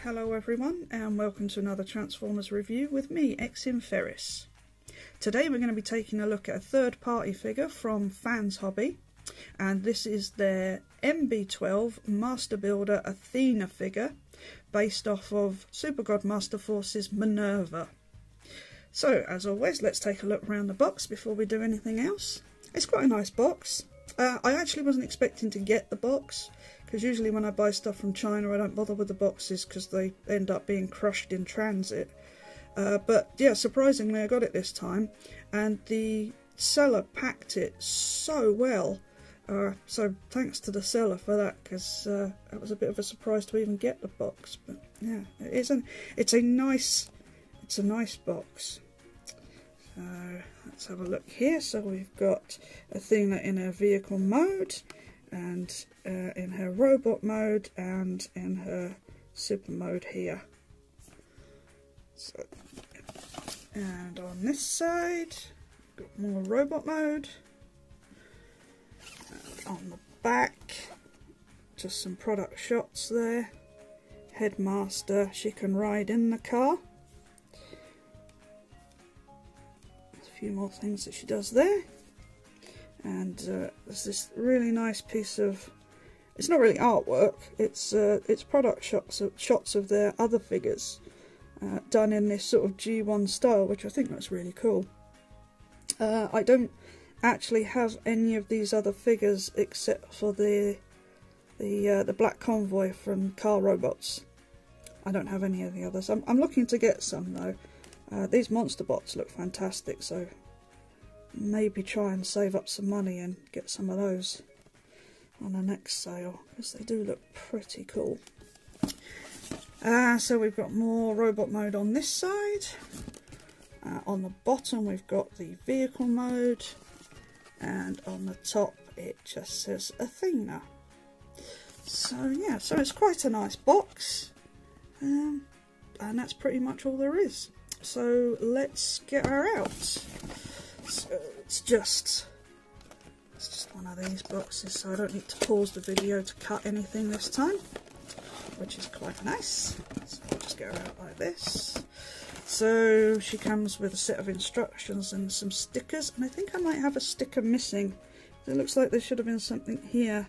Hello everyone and welcome to another Transformers review with me, Exim Ferris. Today we're going to be taking a look at a third party figure from Fans Hobby, and this is their MB-12 Master Builder Athena figure based off of Super God Master Force's Minerva. So as always, let's take a look around the box before we do anything else. It's quite a nice box. I actually wasn't expecting to get the box, because usually when I buy stuff from China I don't bother with the boxes because they end up being crushed in transit. But yeah, surprisingly I got it this time, and the seller packed it so well. So thanks to the seller for that, because that was a bit of a surprise to even get the box. But yeah, it's a nice box. So let's have a look here. So we've got Athena in her vehicle mode, and in her robot mode, and in her super mode here. So, and on this side, we've got more robot mode. And on the back, just some product shots there. Headmaster, she can ride in the car. A few more things that she does there. And there's this really nice piece of, it's not really artwork, it's product shots of their other figures, done in this sort of G1 style, which I think looks really cool. I don't actually have any of these other figures except for the Black Convoy from Car Robots. I don't have any of the others. I'm looking to get some though. These monster bots look fantastic, so maybe try and save up some money and get some of those on the next sale, because they do look pretty cool. So we've got more robot mode on this side. On the bottom we've got the vehicle mode, and on the top it just says Athena. So yeah, so it's quite a nice box, and that's pretty much all there is. So let's get her out. So it's just one of these boxes, so I don't need to pause the video to cut anything this time, which is quite nice. So I'll just get her out like this. So she comes with a set of instructions and some stickers, and I think I might have a sticker missing. It looks like there should have been something here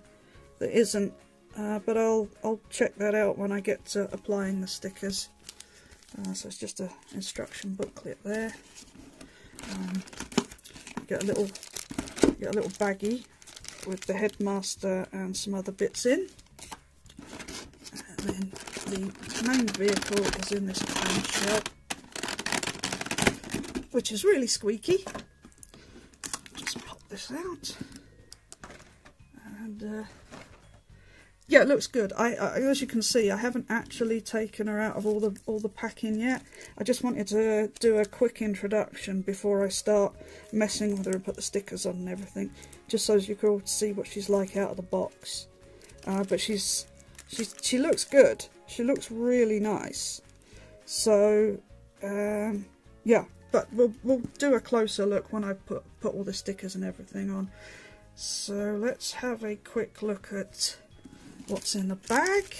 that isn't, but I'll check that out when I get to applying the stickers. So it's just an instruction booklet there. Get a little baggie with the headmaster and some other bits in, and then the main vehicle is in this clamshell, which is really squeaky. Just pop this out, and yeah, it looks good. As you can see, I haven't actually taken her out of all the packing yet. I just wanted to do a quick introduction before I start messing with her and put the stickers on and everything, just so you can all see what she's like out of the box. But she looks good. She looks really nice. So yeah, but we'll do a closer look when I put all the stickers and everything on. So let's have a quick look at what's in the bag.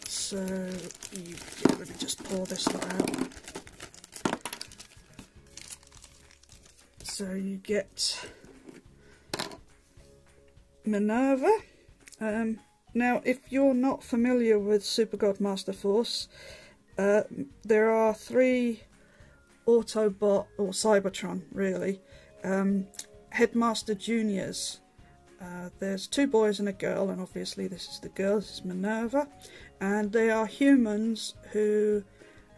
So let me just pour this one out. So you get Minerva. Now, if you're not familiar with Super God Master Force, there are 3 Autobot, or Cybertron really, Headmaster Juniors. There's 2 boys and a girl, and obviously this is the girl, this is Minerva, and they are humans who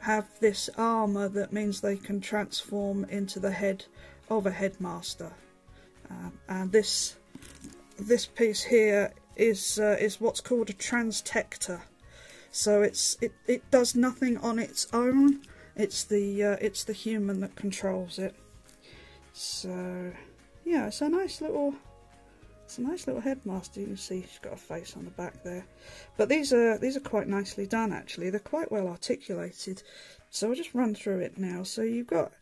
have this armour that means they can transform into the head of a headmaster. And this piece here is what's called a transtector. So it does nothing on its own. It's the human that controls it. So yeah, it's a nice little headmaster. You can see she's got a face on the back there. But these are quite nicely done actually. They're quite well articulated. So I'll just run through it now. So you've got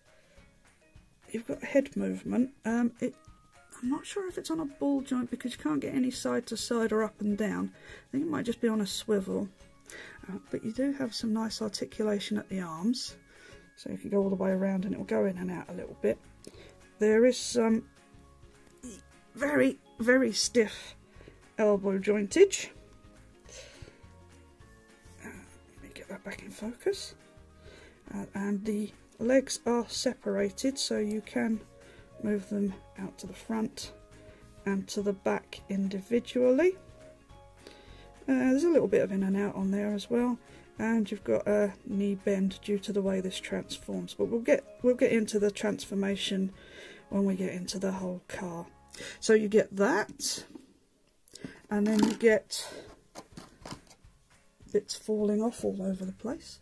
head movement. I'm I'm not sure if it's on a ball joint because you can't get any side to side or up and down. I think it might just be on a swivel. But you do have some nice articulation at the arms. So you can go all the way around and it will go in and out a little bit. There is some very, very stiff elbow jointage. Let me get that back in focus. And the legs are separated, so you can move them out to the front and to the back individually. There's a little bit of in and out on there as well, and you've got a knee bend due to the way this transforms, but we'll get into the transformation when we get into the whole car. So you get that, and then you get bits falling off all over the place.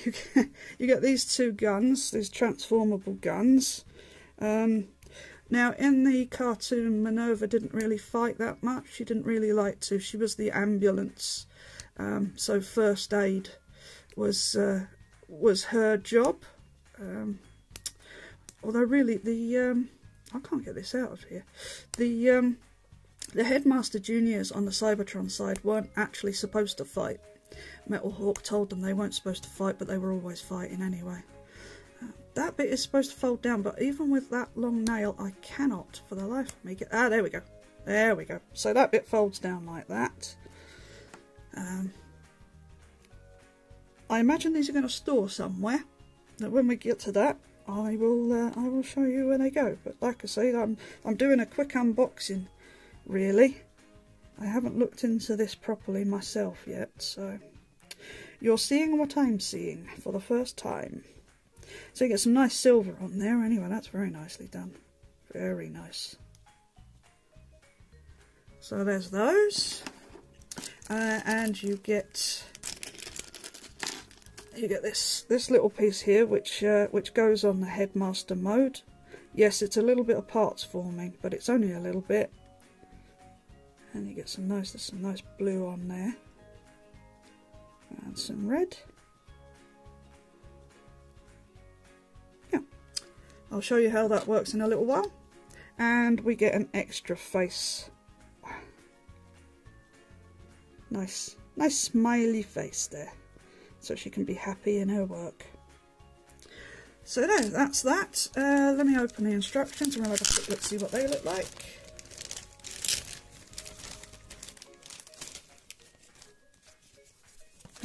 You get these two guns, these transformable guns. Now in the cartoon, Minerva didn't really fight that much. She didn't really like to. She was the ambulance, so first aid was her job. Although really I can't get this out of here. The Headmaster Juniors on the Cybertron side weren't actually supposed to fight. Metal Hawk told them they weren't supposed to fight, but they were always fighting anyway. That bit is supposed to fold down, but even with that long nail, I cannot, for the life of me, get... Ah, there we go. There we go. So that bit folds down like that. I imagine these are going to store somewhere. That when we get to that, I will show you where they go. But like I say, I'm doing a quick unboxing, really. I haven't looked into this properly myself yet, so you're seeing what I'm seeing for the first time. So you get some nice silver on there. Anyway, that's very nicely done. Very nice. So there's those, and you get this little piece here, which goes on the Headmaster mode. Yes, it's a little bit of parts forming, but it's only a little bit. And you get there's some nice blue on there, and some red. Yeah, I'll show you how that works in a little while. And we get an extra face. Nice smiley face there, so she can be happy in her work. So there, that's that. Let me open the instructions and we'll have a quick look, see what they look like.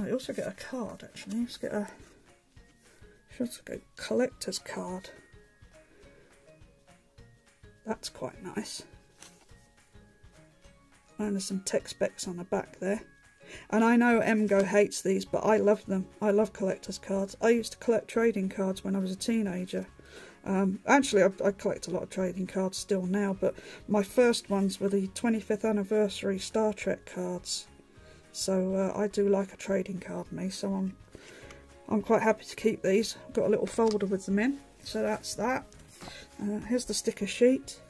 I also get a card, actually. Let's get should also get a collector's card. That's quite nice. And there's some tech specs on the back there. And I know MGO hates these, but I love them. I love collector's cards. I used to collect trading cards when I was a teenager. Actually, I collect a lot of trading cards still now, but my first ones were the 25th anniversary Star Trek cards. So I do like a trading card, me, so I'm quite happy to keep these. I've got a little folder with them in, so that's that. Here's the sticker sheet,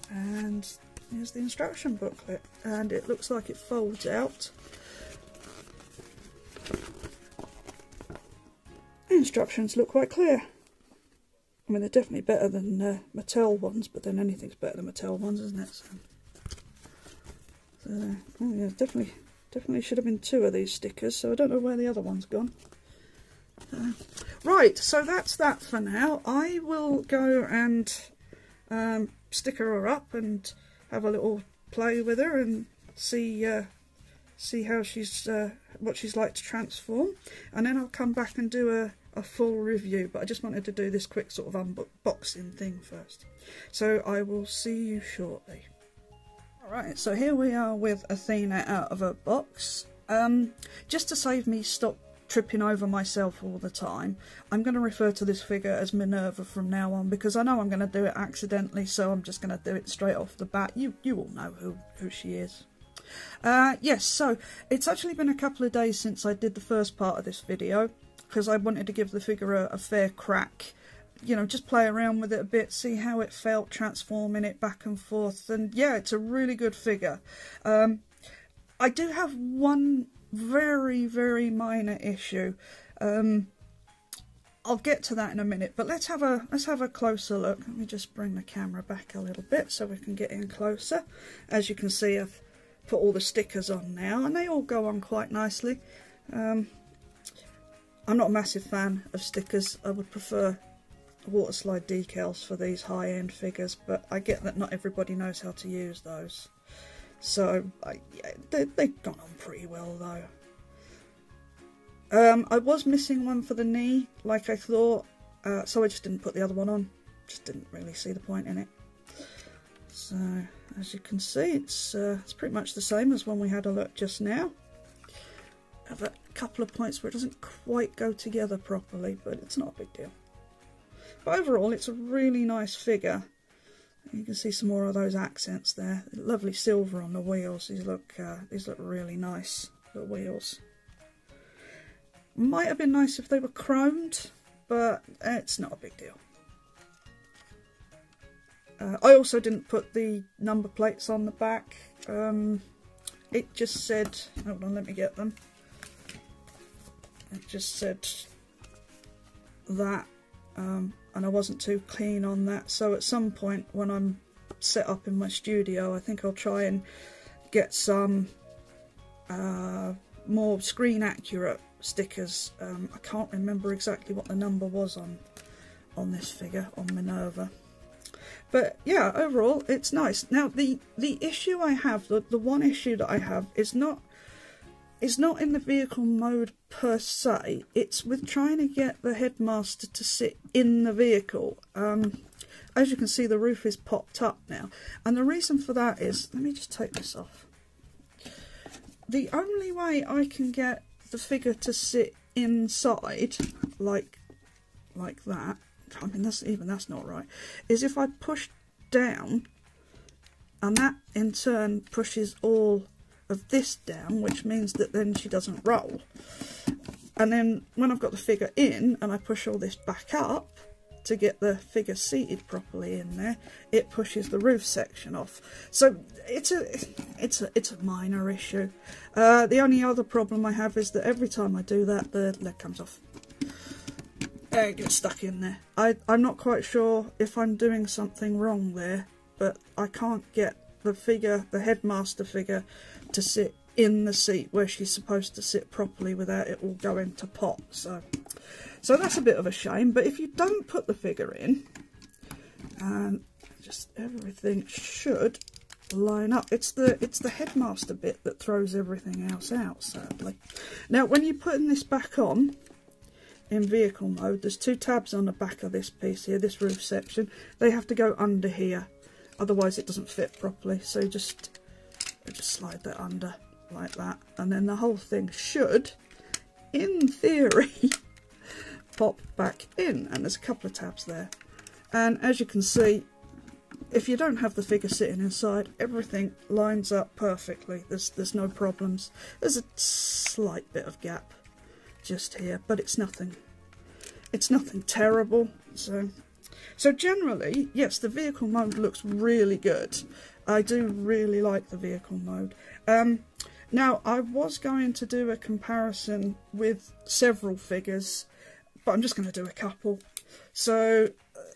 and here's the instruction booklet, and it looks like it folds out. The instructions look quite clear. I mean, they're definitely better than Mattel ones, but then anything's better than Mattel ones, isn't it? So, oh yeah, definitely should have been 2 of these stickers, so I don't know where the other one's gone. Right, so that's that for now. I will go and sticker her up and have a little play with her and see how she's what she's like to transform, and then I'll come back and do a full review. But I just wanted to do this quick sort of unboxing thing first. So I will see you shortly. Alright, so here we are with Athena out of her box. Just to save me tripping over myself all the time, I'm going to refer to this figure as Minerva from now on, because I know I'm going to do it accidentally, so I'm just going to do it straight off the bat. You all know who she is. Yes, so it's actually been a couple of days since I did the first part of this video, because I wanted to give the figure a fair crack. You know, just play around with it a bit, see how it felt, transforming it back and forth, and yeah, it's a really good figure. I do have one very, very minor issue. I I'll get to that in a minute, but let's have a closer look. Let me just bring the camera back a little bit so we can get in closer. As you can see, I've put all the stickers on now, and they all go on quite nicely. I'm not a massive fan of stickers. I would prefer water slide decals for these high-end figures, but I get that not everybody knows how to use those. So yeah, they've gone on pretty well though. I was missing one for the knee, like I thought, so I just didn't put the other one on. Just didn't really see the point in it. So, as you can see, it's pretty much the same as when we had a look just now. I have a couple of points where it doesn't quite go together properly, but it's not a big deal. But overall, it's a really nice figure. You can see some more of those accents there. Lovely silver on the wheels. These look really nice, the wheels. Might have been nice if they were chromed, but it's not a big deal. I also didn't put the number plates on the back. It just said, hold on, let me get them. It just said that, and I wasn't too keen on that. So at some point when I'm set up in my studio, I think I'll try and get some more screen accurate stickers. I can't remember exactly what the number was on this figure, on Minerva. But yeah, overall it's nice. Now the issue I have, the one issue that I have is not in the vehicle mode per se, it's with trying to get the headmaster to sit in the vehicle. As you can see, the roof is popped up now, and the reason for that is, let me just take this off. The only way I can get the figure to sit inside, like that, I mean that's not right, is if I push down, and that in turn pushes all of this down, which means that then she doesn't roll. And then when I've got the figure in and I push all this back up to get the figure seated properly in there, it pushes the roof section off. So it's a minor issue. The only other problem I have is that every time I do that, the leg comes off. It gets stuck in there. I'm not quite sure if I'm doing something wrong there, but I can't get the figure, the headmaster figure, to sit in the seat where she's supposed to sit properly without it all going to pot. So that's a bit of a shame. But if you don't put the figure in, just everything should line up. It's the headmaster bit that throws everything else out, sadly. Now when you're putting this back on in vehicle mode, there's two tabs on the back of this piece here, this roof section. They have to go under here, otherwise it doesn't fit properly. So just slide that under like that, and then the whole thing should, in theory, pop back in. And there's a couple of tabs there, and as you can see, if you don't have the figure sitting inside, everything lines up perfectly. There's no problems. There's a slight bit of gap just here, but it's nothing terrible. So generally, yes, the vehicle mode looks really good. I do really like the vehicle mode. Now, I was going to do a comparison with several figures, but I'm just going to do a couple. So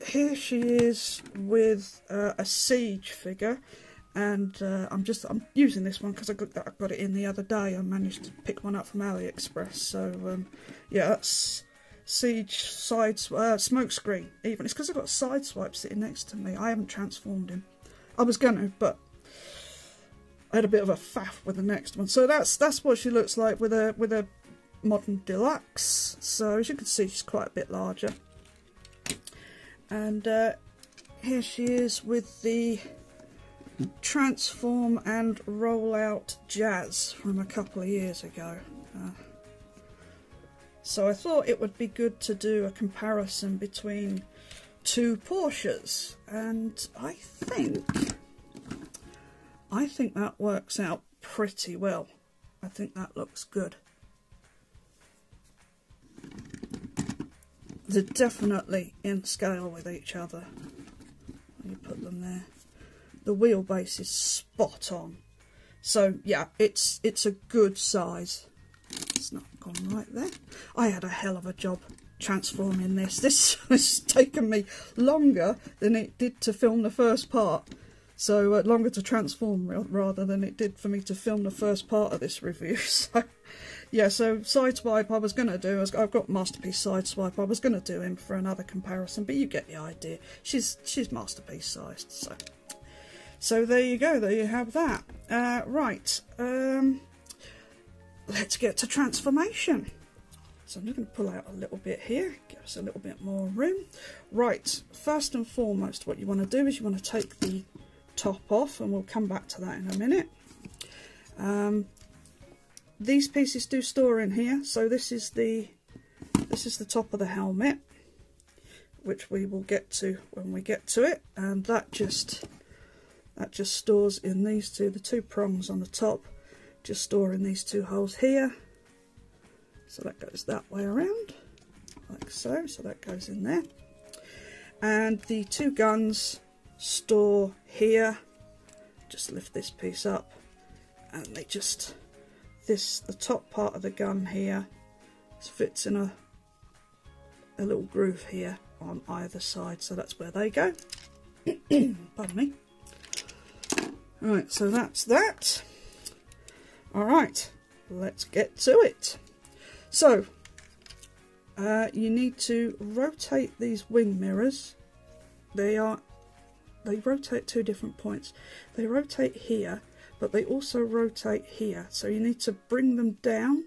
here she is with a Siege figure, and I'm using this one because I got it in the other day. I managed to pick one up from AliExpress. So yeah, that's Siege side smoke screen. Even it's because I've got Sideswipe sitting next to me. I haven't transformed him. I was going to, but I had a bit of a faff with the next one. So that's what she looks like with a modern deluxe. So as you can see, she's quite a bit larger. And here she is with the transform and roll out Jazz from a couple of years ago. So I thought it would be good to do a comparison between two Porsches, and I think that works out pretty well. I think that looks good. They're definitely in scale with each other. You put them there. The wheelbase is spot on. So yeah, it's a good size. It's not gone right there. I had a hell of a job transforming this. This has taken me longer than it did to film the first part. So longer to transform rather than it did for me to film the first part of this review. So yeah, so Sideswipe I was going to do, I've got Masterpiece Sideswipe, I was going to do him for another comparison, but you get the idea. She's Masterpiece sized. So there you go, there you have that. Right, let's get to transformation. So I'm just going to pull out a little bit here, give us a little bit more room. Right, first and foremost what you want to do is you want to take the top off, and we'll come back to that in a minute. These pieces do store in here, so this is the top of the helmet, which we will get to when we get to it, and that just stores in these two, the two prongs on the top just store in these two holes here. So that goes that way around, like so, so that goes in there. And the two guns store here. Just lift this piece up, and they just, the top part of the gun here fits in a little groove here on either side, so that's where they go. Pardon me. Right, so that's that. Alright, let's get to it. So, you need to rotate these wing mirrors. They rotate 2 different points. They rotate here, but they also rotate here. So you need to bring them down,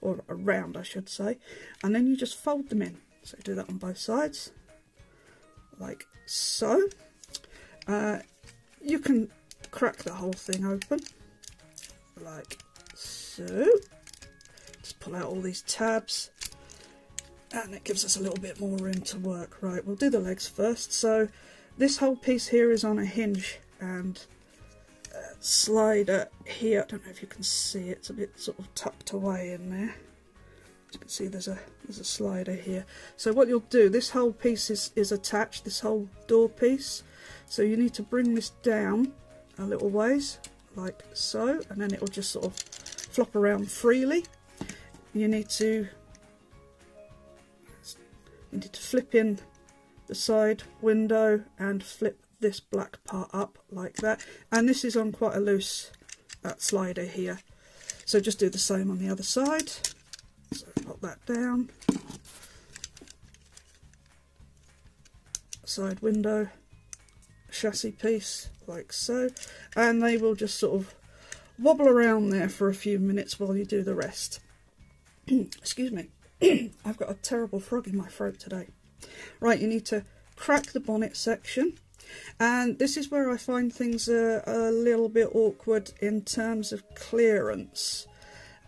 or around I should say, and then you just fold them in. So do that on both sides, like so. You can crack the whole thing open, like so. Just pull out all these tabs, and it gives us a little bit more room to work. Right, we'll do the legs first. So this whole piece here is on a hinge and slider here. I don't know if you can see it, it's a bit sort of tucked away in there. As you can see, there's a slider here. So what you'll do, this whole piece is attached, this whole door piece. So you need to bring this down a little ways, like so, and then it will just sort of flop around freely. You need to flip in the side window and flip this black part up like that, and this is on quite a loose slider here, so just do the same on the other side. So pop that down, side window, chassis piece like so, and they will just sort of wobble around there for a few minutes while you do the rest. Excuse me. I've got a terrible frog in my throat today. Right, you need to crack the bonnet section, and this is where I find things a little bit awkward in terms of clearance.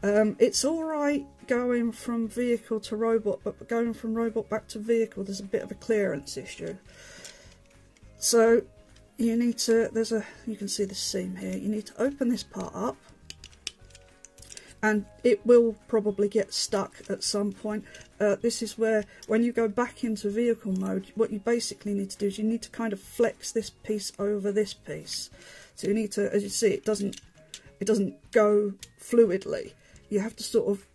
It's alright going from vehicle to robot, but going from robot back to vehicle there's a bit of a clearance issue. So you need to, you can see the seam here, you need to open this part up, and it will probably get stuck at some point. This is where, when you go back into vehicle mode, what you basically need to do is you need to kind of flex this piece over this piece. So you need to, as you see, it doesn't go fluidly. You have to sort of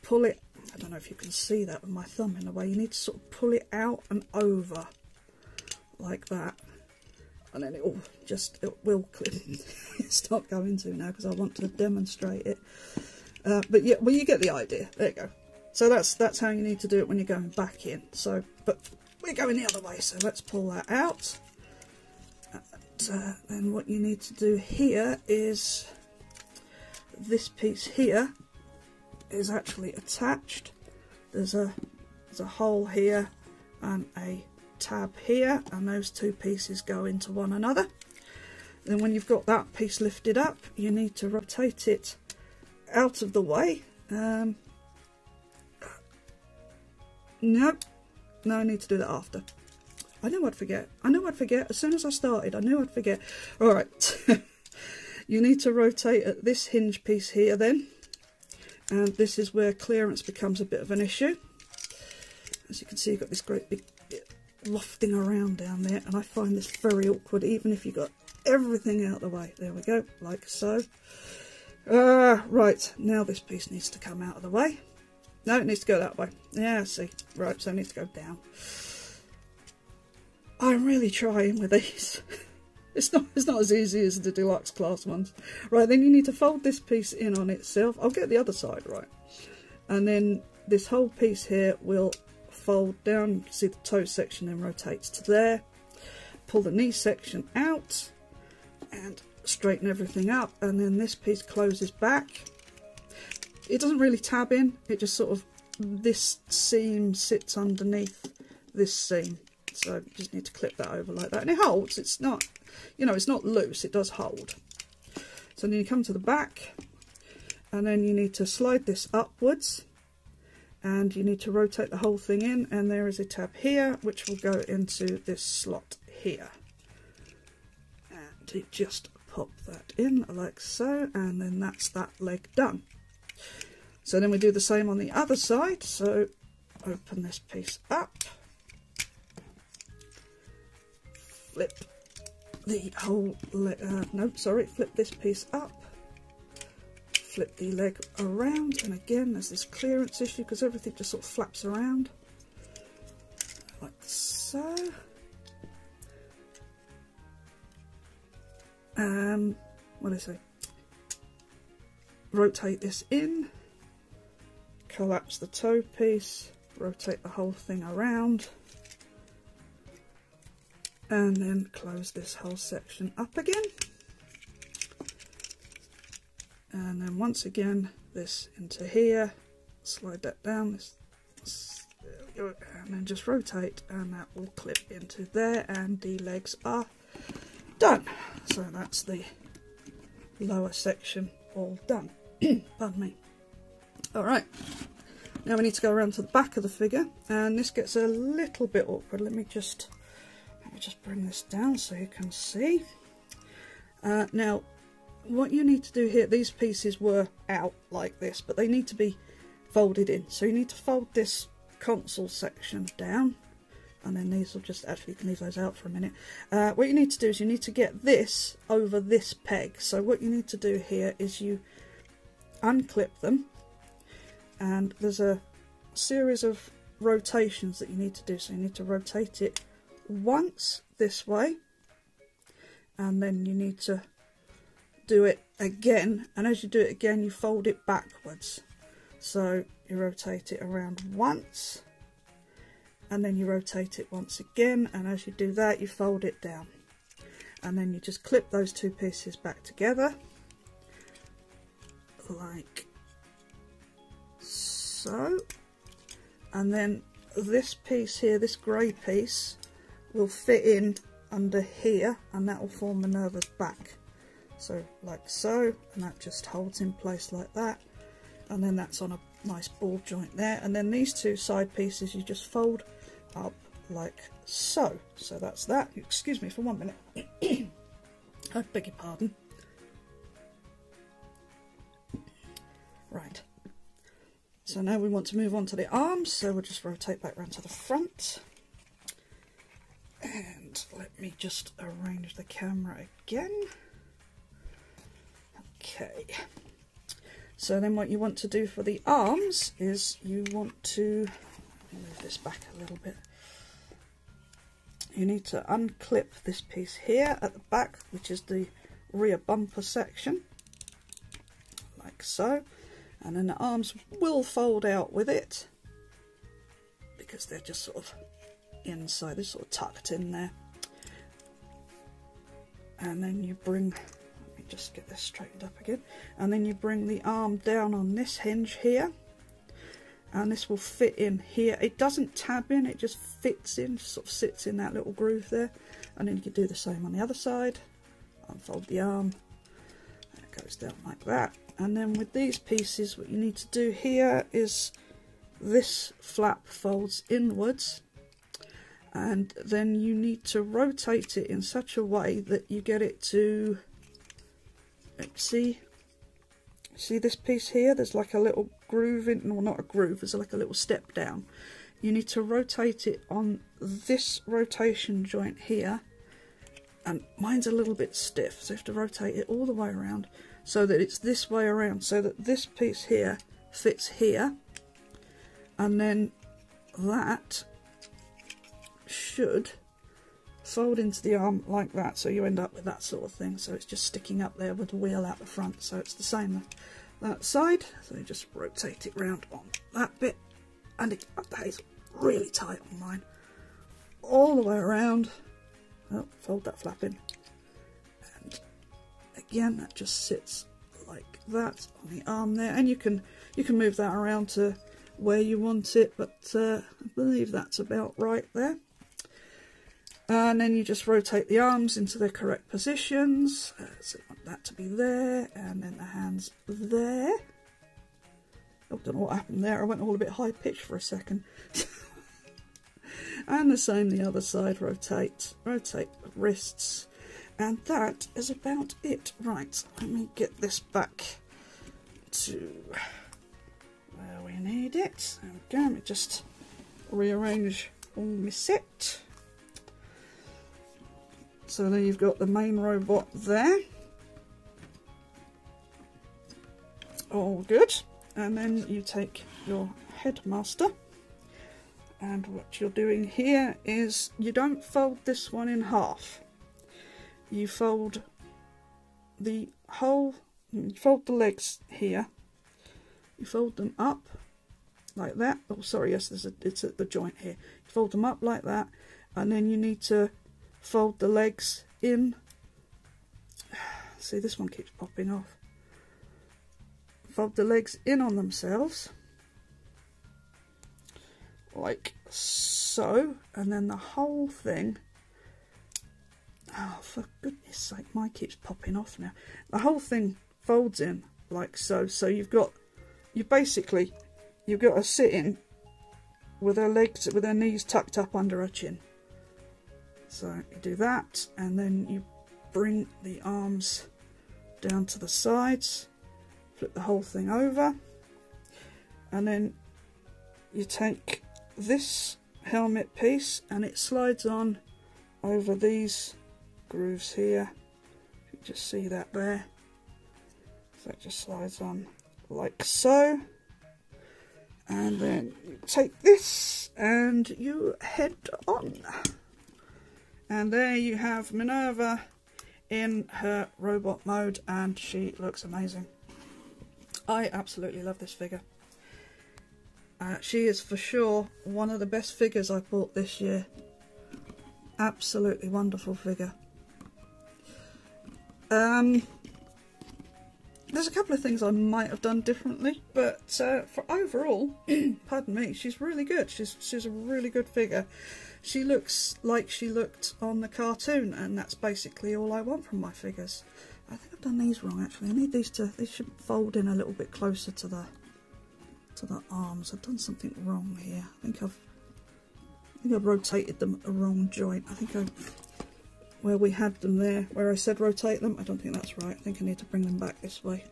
pull it, I don't know if you can see that with my thumb in a way, you need to sort of pull it out and over, like that. And then it will clip. It's not going to now because I want to demonstrate it. But yeah, well, you get the idea. There you go. So that's how you need to do it when you're going back in. So, but we're going the other way, so let's pull that out. And then what you need to do here is, this piece here is actually attached. There's a hole here and a tab here, and those two pieces go into one another. Then when you've got that piece lifted up, you need to rotate it out of the way. Nope, no, I need to do that after. I knew I'd forget. As soon as I started, I knew I'd forget. Alright, you need to rotate at this hinge piece here then, and this is where clearance becomes a bit of an issue. As you can see, you've got this great big wafting around down there, and I find this very awkward even if you've got everything out of the way. There we go, like so. Right, now this piece needs to come out of the way. No, it needs to go that way. Yeah, see. Right, so it needs to go down. I'm really trying with these. It's not as easy as the deluxe class ones. Right, then you need to fold this piece in on itself. I'll get the other side right. And then this whole piece here will fold down. You can see the toe section then rotates to there. Pull the knee section out and straighten everything up. And then this piece closes back. It doesn't really tab in, it just sort of, this seam sits underneath this seam. So you just need to clip that over like that. And it holds, it's not, you know, it's not loose, it does hold. So then you come to the back, and then you need to slide this upwards, and you need to rotate the whole thing in, and there is a tab here, which will go into this slot here. And you just pop that in like so, and then that's that leg done. So then we do the same on the other side. So open this piece up, flip the whole flip this piece up, flip the leg around, and again there's this clearance issue because everything just sort of flaps around like so. What do I say? Rotate this in, collapse the toe piece, rotate the whole thing around, and then close this whole section up again. And then once again this into here, slide that down, and then just rotate, and that will clip into there, and the legs are done. So that's the lower section all done. Pardon me. Alright, now we need to go around to the back of the figure, and this gets a little bit awkward. Let me just bring this down so you can see. Now what you need to do here, these pieces were out like this, but they need to be folded in. So you need to fold this console section down, and then these will just, actually you can leave those out for a minute. What you need to do is you need to get this over this peg. So what you need to do here is you unclip them, and there's a series of rotations that you need to do. So you need to rotate it once this way, and then you need to do it again, and as you do it again you fold it backwards. So you rotate it around once, and then you rotate it once again, and as you do that you fold it down, and then you just clip those two pieces back together like so. And then this piece here, this grey piece, will fit in under here, and that will form Minerva's back. So like so, and that just holds in place like that, and then that's on a nice ball joint there. And then these two side pieces you just fold up like so. So that's that. Excuse me for 1 minute. I beg your pardon. Right, so now we want to move on to the arms, so we'll just rotate back round to the front, and let me just arrange the camera again. Okay, so then what you want to do for the arms is you want to, let me move this back a little bit, you need to unclip this piece here at the back, which is the rear bumper section, like so. And then the arms will fold out with it because they're just sort of inside, they're sort of tucked in there. And then you bring, let me just get this straightened up again, and then you bring the arm down on this hinge here, and this will fit in here. It doesn't tab in, it just fits in, sort of sits in that little groove there. And then you can do the same on the other side, unfold the arm, and it goes down like that. And then with these pieces, what you need to do here is this flap folds inwards, and then you need to rotate it in such a way that you get it to, see this piece here, there's like a little groove in, well not a groove, there's like a little step down. You need to rotate it on this rotation joint here, and mine's a little bit stiff, so you have to rotate it all the way around, so that it's this way around, so that this piece here fits here, and then that should fold into the arm like that, so you end up with that sort of thing. So it's just sticking up there with the wheel out the front, so it's the same that side. So you just rotate it round on that bit, and that is really tight on mine, all the way around. Oh, fold that flap in, and again that just sits like that on the arm there, and you can move that around to where you want it, but I believe that's about right there. And then you just rotate the arms into their correct positions. So you want that to be there, and then the hands there. Oh, don't know what happened there. I went all a bit high pitched for a second. And the same the other side. Rotate the wrists, and that is about it. Right, let me get this back to where we need it. There we go. Let me just rearrange all my set. So then you've got the main robot there. All good. And then you take your headmaster, and what you're doing here is you don't fold this one in half. You fold the legs here. You fold them up like that. Oh, sorry, yes, it's at the joint here. You fold them up like that, and then you need to fold the legs in. See, this one keeps popping off. Fold the legs in on themselves, like so, and then the whole thing, oh, for goodness sake, mine keeps popping off now. The whole thing folds in like so. So you've got her sitting with her legs, with her knees tucked up under her chin. So you do that, and then you bring the arms down to the sides, flip the whole thing over, and then you take this helmet piece and it slides on over these grooves here. You just see that there. So it just slides on like so. And then you take this and you head on. And there you have Minerva in her robot mode, and she looks amazing. I absolutely love this figure. She is for sure one of the best figures I bought this year. Absolutely wonderful figure. There's a couple of things I might have done differently, but for overall, pardon me, she's really good. She's a really good figure. She looks like she looked on the cartoon, and that's basically all I want from my figures. I think I've done these wrong actually. I need these should fold in a little bit closer to the arms. I've done something wrong here. I think I've rotated them at the wrong joint. I think where we had them there, where I said rotate them, I don't think that's right. I think I need to bring them back this way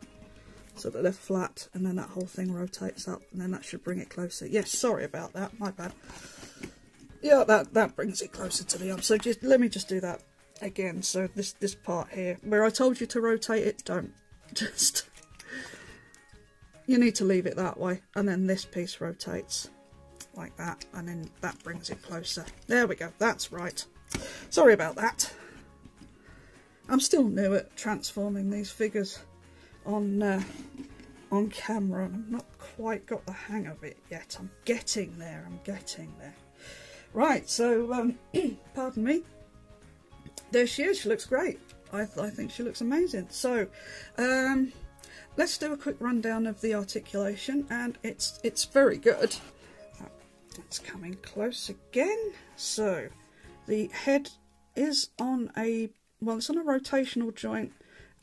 so that they're flat, and then that whole thing rotates up, and then that should bring it closer. Yes, sorry about that, my bad. Yeah, that brings it closer to the arm. So just let me just do that again. So this part here, where I told you to rotate it, don't. Just, you need to leave it that way, and then this piece rotates like that, and then that brings it closer. There we go, that's right. Sorry about that. I'm still new at transforming these figures on camera, and I've not quite got the hang of it yet. I'm getting there, Right, so, pardon me. There she is, she looks great. I think she looks amazing. So, let's do a quick rundown of the articulation, and it's very good. It's coming close again. So, the head is on it's on a rotational joint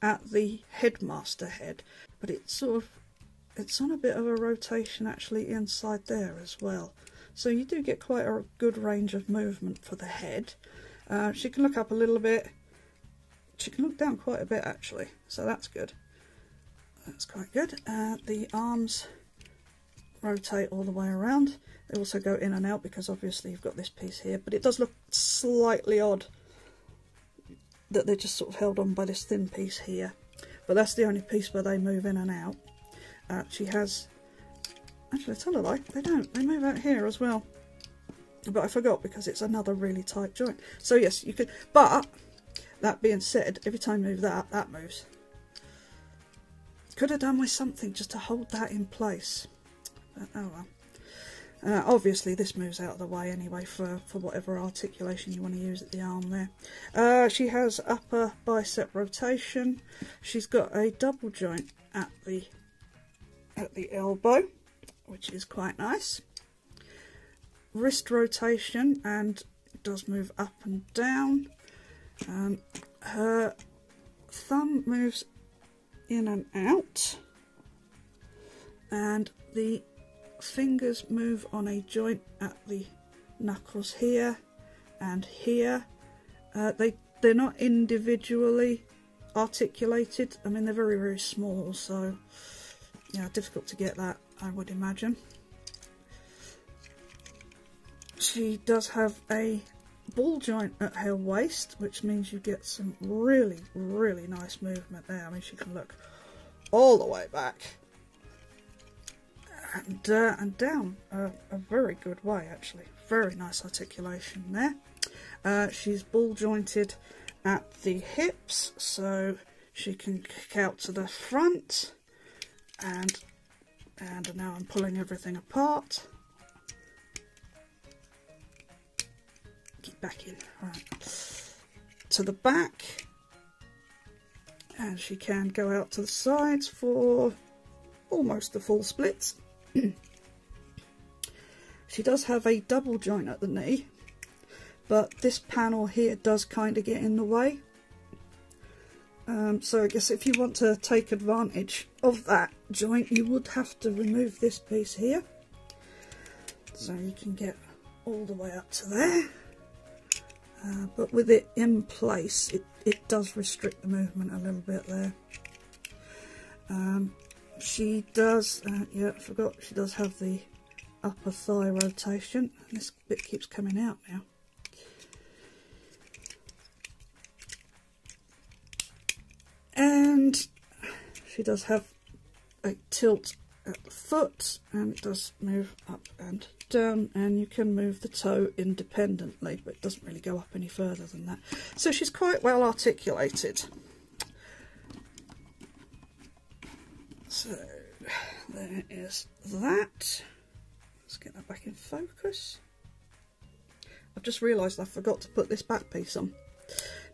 at the headmaster head, but it's on a bit of a rotation actually inside there as well. So you do get quite a good range of movement for the head. She can look up a little bit. She can look down quite a bit actually, so that's good. That's quite good. The arms rotate all the way around. They also go in and out because obviously you've got this piece here, but it does look slightly odd that they're just sort of held on by this thin piece here. But that's the only piece where they move in and out. She has actually, tell a lie, they don't. They move out here as well. But I forgot because it's another really tight joint. So yes, you could, but that being said, every time you move that, that moves. Could have done with something just to hold that in place. But oh well. Obviously this moves out of the way anyway for whatever articulation you want to use at the arm there. She has upper bicep rotation. She's got a double joint at the elbow, which is quite nice. Wrist rotation, and it does move up and down. Her thumb moves in and out, and the fingers move on a joint at the knuckles here and here. They're not individually articulated. I mean, they're very, very small, so yeah, difficult to get that, I would imagine. She does have a ball joint at her waist, which means you get some really, really nice movement there. I mean, she can look all the way back and down a very good way, actually. Very nice articulation there. She's ball jointed at the hips, so she can kick out to the front, and now I'm pulling everything apart. Get back in, right, to the back, and she can go out to the sides for almost the full splits. She does have a double joint at the knee, but this panel here does kind of get in the way. So I guess if you want to take advantage of that joint, you would have to remove this piece here, so you can get all the way up to there. But with it in place, it does restrict the movement a little bit there. She does, yeah, I forgot, she does have the upper thigh rotation. This bit keeps coming out now. And she does have a tilt at the foot, and it does move up and down, and you can move the toe independently, but it doesn't really go up any further than that. So she's quite well articulated. So there is that. Let's get that back in focus. I've just realised I forgot to put this back piece on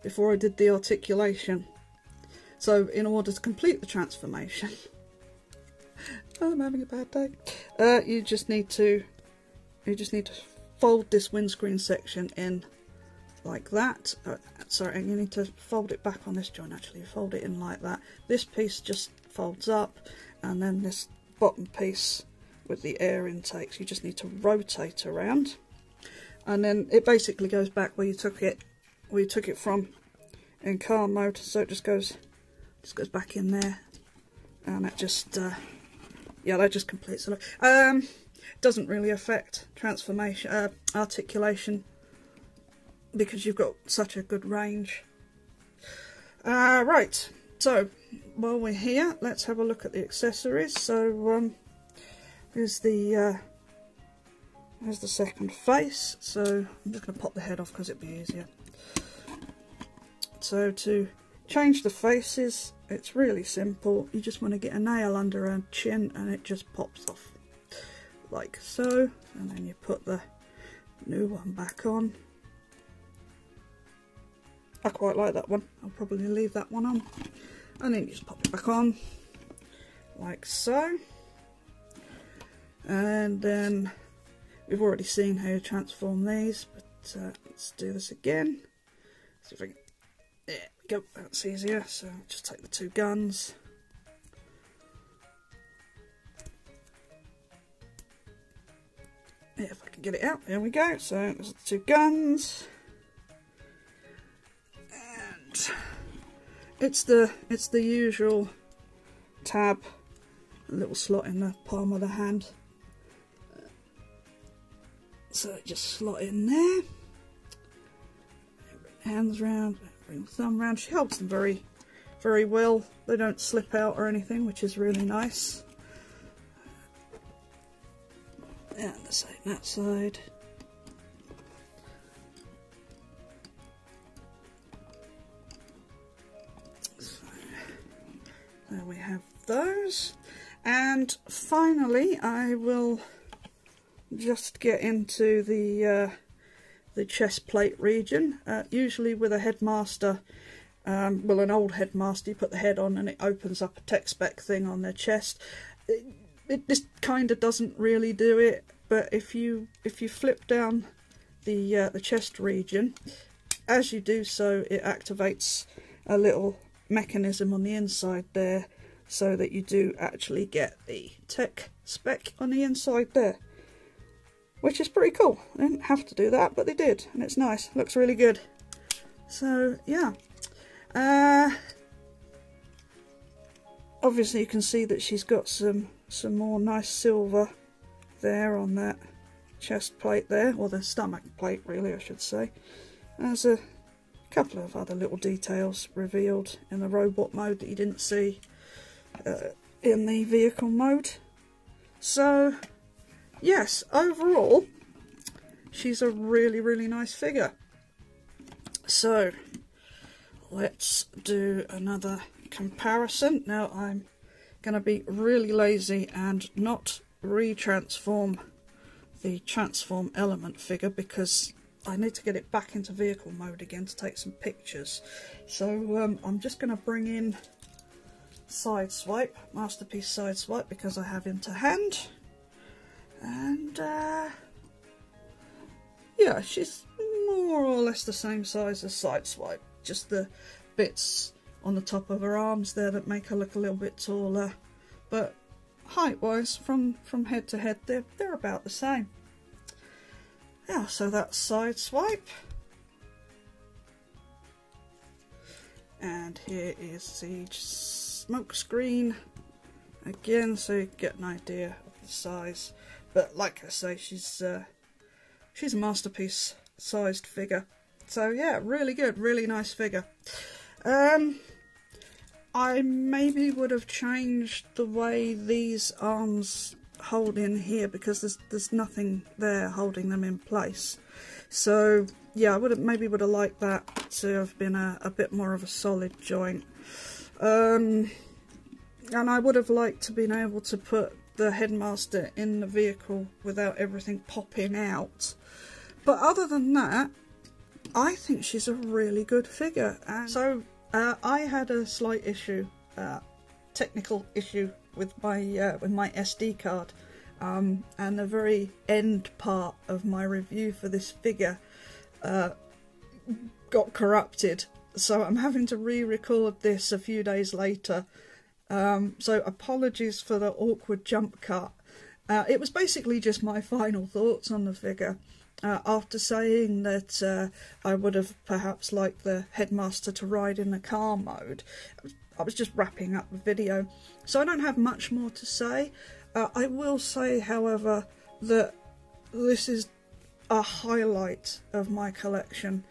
before I did the articulation. So in order to complete the transformation, I'm having a bad day. You just need to fold this windscreen section in like that. Sorry, and you need to fold it back on this joint. Actually, fold it in like that. This piece just folds up, and then this bottom piece with the air intakes, you just need to rotate around, and then it basically goes back where you took it from in car mode. So it just goes back in there, and that just yeah, that just completes it. Doesn't really affect transformation articulation because you've got such a good range. Right, so while we're here, let's have a look at the accessories. So here's the second face. So I'm just going to pop the head off because it'd be easier. So to change the faces, it's really simple. You just want to get a nail under her chin, and it just pops off like so, and then you put the new one back on. I quite like that one. I'll probably leave that one on, and then you just pop it back on like so. And then we've already seen how you transform these, but let's do this again. See if I can, there we go, that's easier. So just take the two guns, yeah, if I can get it out, there we go. So there's the two guns, and it's the usual tab, a little slot in the palm of the hand. So just slot in there. Bring hands round, bring the thumb round. She holds them very, very well. They don't slip out or anything, which is really nice. And the same that side. So there we have those. And finally, I will just get into the chest plate region. Usually with a headmaster, well, an old headmaster, you put the head on and it opens up a tech spec thing on their chest. This kind of doesn't really do it, but if you flip down the chest region, as you do so, it activates a little mechanism on the inside there, so that you do actually get the tech spec on the inside there, which is pretty cool. They didn't have to do that, but they did, and it's nice. Looks really good. So yeah, obviously you can see that she's got some more nice silver there on that chest plate there, or the stomach plate really I should say. There's a couple of other little details revealed in the robot mode that you didn't see in the vehicle mode. So yes, overall she's a really nice figure. So let's do another comparison. Now I'm going to be really lazy and not retransform the transform element figure, because I need to get it back into vehicle mode again to take some pictures. So I'm just going to bring in Sideswipe, Masterpiece Sideswipe, because I have him to hand. And yeah, she's more or less the same size as Sideswipe, just the bits on the top of her arms there that make her look a little bit taller, but height wise from head to head they're about the same. Yeah, so that's Sideswipe, and here is the smoke screen again, so you get an idea of the size. But like I say, she's a masterpiece sized figure. So yeah, really good, really nice figure. I maybe would have changed the way these arms hold in here, because there's nothing there holding them in place. So yeah, I would have liked that to have been a bit more of a solid joint. And I would have liked to been able to put the headmaster in the vehicle without everything popping out. But other than that, I think she's a really good figure. And so I had a slight issue, technical issue with my SD card, and the very end part of my review for this figure got corrupted. So I'm having to re-record this a few days later. So apologies for the awkward jump cut. It was basically just my final thoughts on the figure. After saying that I would have perhaps liked the headmaster to ride in the car mode, I was just wrapping up the video, so I don't have much more to say. I will say, however, that this is a highlight of my collection.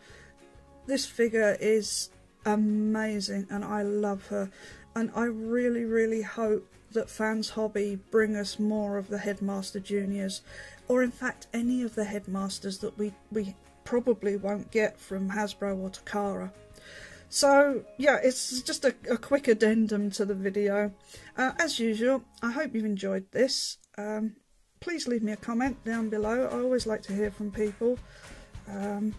This figure is amazing and I love her, and I really hope that Fans Hobby bring us more of the Headmaster Juniors, or in fact any of the Headmasters that we probably won't get from Hasbro or Takara. So yeah, it's just a quick addendum to the video. As usual, I hope you've enjoyed this. Please leave me a comment down below. I always like to hear from people. And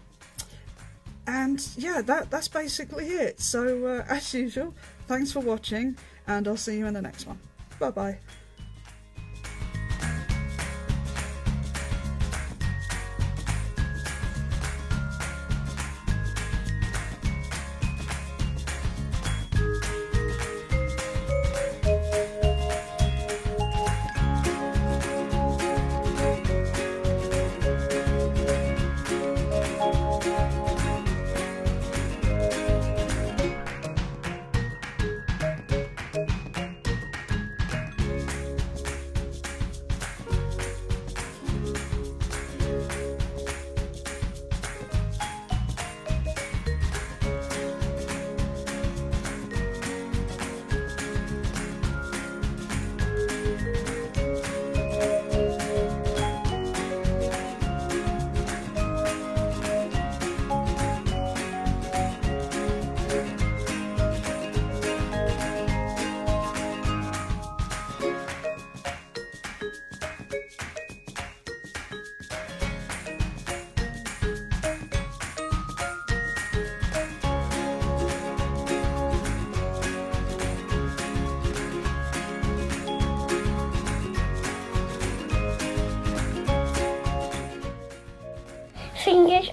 yeah, that's basically it. So as usual, thanks for watching, and I'll see you in the next one. Bye bye.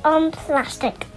on plastic.